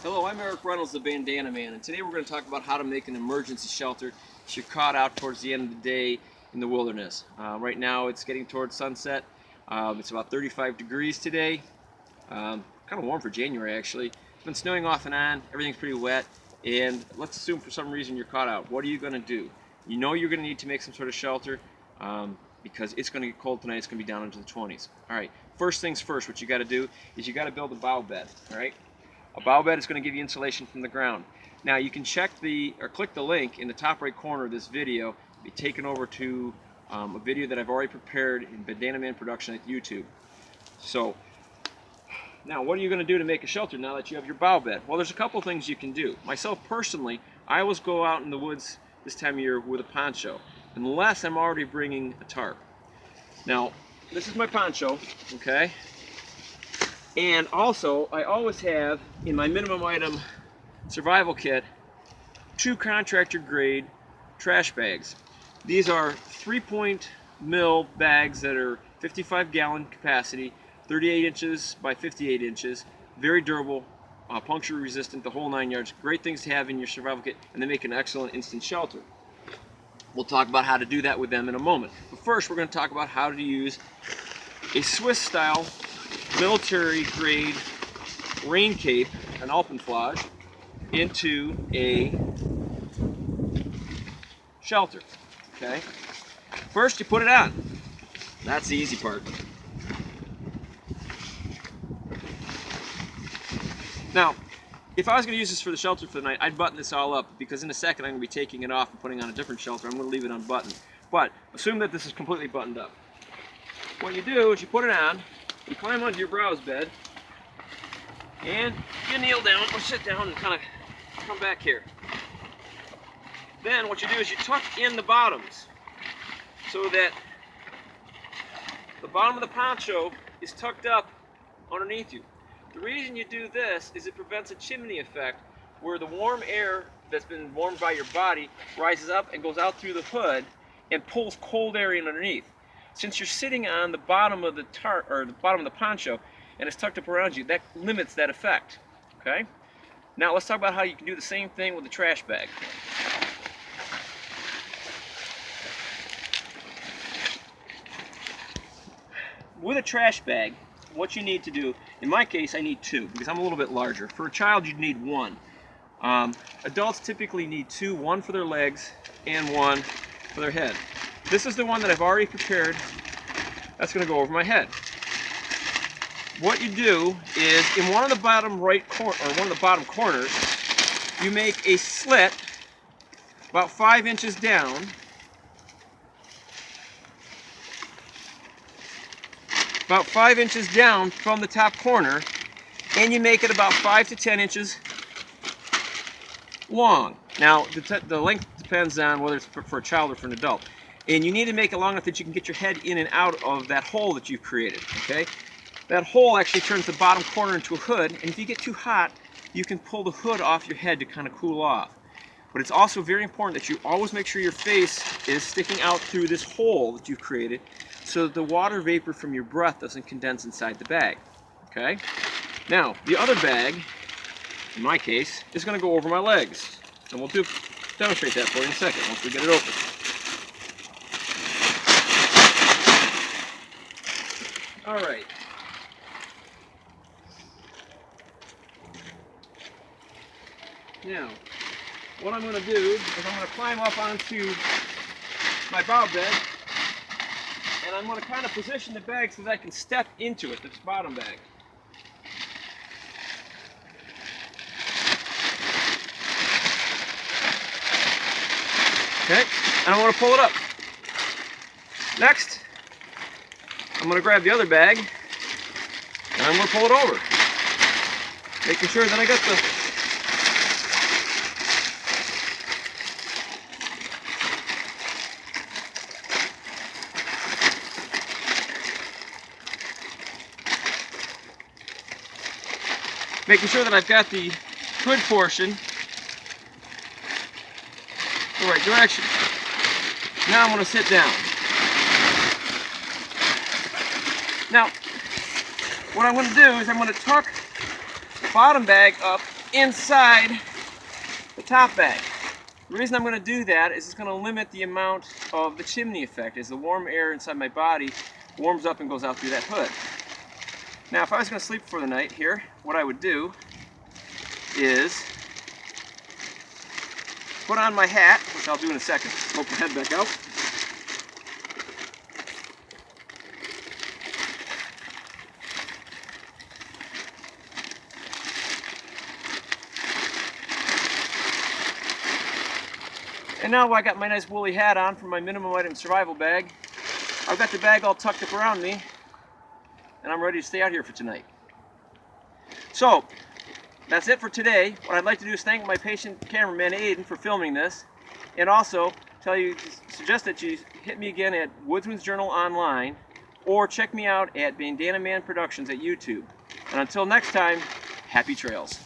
Hello, I'm Eric Reynolds, the Bandana Man, and today we're going to talk about how to make an emergency shelter if you're caught out towards the end of the day in the wilderness. Right now it's getting towards sunset. It's about 35 degrees today. Kind of warm for January actually. It's been snowing off and on, everything's pretty wet, and let's assume for some reason you're caught out. What are you going to do? You know you're going to need to make some sort of shelter because it's going to get cold tonight. It's going to be down into the 20s. Alright, first things first, what you got to do is you got to build a bough bed. Alright. A bough bed is going to give you insulation from the ground. Now you can check click the link in the top right corner of this video, be taken over to a video that I've already prepared in Bandana Man Production at YouTube. So now what are you going to do to make a shelter now that you have your bough bed? Well, there's a couple things you can do. Myself personally, I always go out in the woods this time of year with a poncho, unless I'm already bringing a tarp. Now this is my poncho, okay? And also, I always have in my minimum item survival kit 2 contractor grade trash bags. These are 3-point mil bags that are 55 gallon capacity, 38 inches by 58 inches, very durable, puncture resistant, the whole 9 yards. Great things to have in your survival kit, and they make an excellent instant shelter. We'll talk about how to do that with them in a moment. But first, we're going to talk about how to use a Swiss style military grade rain cape, an Alpenflage, into a shelter. Okay. First you put it on. That's the easy part. Now, if I was going to use this for the shelter for the night, I'd button this all up because in a second I'm going to be taking it off and putting on a different shelter. I'm going to leave it unbuttoned. But assume that this is completely buttoned up. What you do is you put it on, you climb onto your browse bed, and you kneel down or sit down and kind of come back here. Then what you do is you tuck in the bottoms so that the bottom of the poncho is tucked up underneath you. The reason you do this is it prevents a chimney effect where the warm air that's been warmed by your body rises up and goes out through the hood and pulls cold air in underneath. Since you're sitting on the bottom of the bottom of the poncho and it's tucked up around you, that limits that effect. Okay? Now let's talk about how you can do the same thing with the trash bag. With a trash bag, what you need to do, in my case I need 2 because I'm a little bit larger. For a child you'd need 1. Adults typically need 2, 1 for their legs and 1 for their head. This is the one that I've already prepared. That's going to go over my head. What you do is in one of the bottom right corner, or one of the bottom corners, you make a slit about 5 inches down. About 5 inches down from the top corner, and you make it about 5 to 10 inches long. Now the length depends on whether it's for a child or for an adult. And you need to make it long enough that you can get your head in and out of that hole that you've created, okay? That hole actually turns the bottom corner into a hood, and if you get too hot, you can pull the hood off your head to kind of cool off. But it's also very important that you always make sure your face is sticking out through this hole that you've created so that the water vapor from your breath doesn't condense inside the bag, okay? Now, the other bag, in my case, is going to go over my legs. And we'll demonstrate that for you in a second once we get it open. Alright. Now, what I'm going to do is I'm going to climb up onto my bough bed, and I'm going to kind of position the bag so that I can step into it, this bottom bag. Okay, and I'm going to pull it up. Next, I'm going to grab the other bag, and I'm going to pull it over. Making sure that I got the I've got the hood portion the right direction. Now I'm going to sit down. Now, what I'm going to do is I'm going to tuck the bottom bag up inside the top bag. The reason I'm going to do that is it's going to limit the amount of the chimney effect as the warm air inside my body warms up and goes out through that hood. Now if I was going to sleep for the night here, what I would do is put on my hat, which I'll do in a second. Poke my head back out. And now I got my nice woolly hat on from my minimum item survival bag. I've got the bag all tucked up around me, and I'm ready to stay out here for tonight. So, that's it for today. What I'd like to do is thank my patient cameraman Aiden for filming this, and also suggest that you hit me again at Woodsman's Journal online, or check me out at Bandana Man Productions at YouTube. And until next time, happy trails.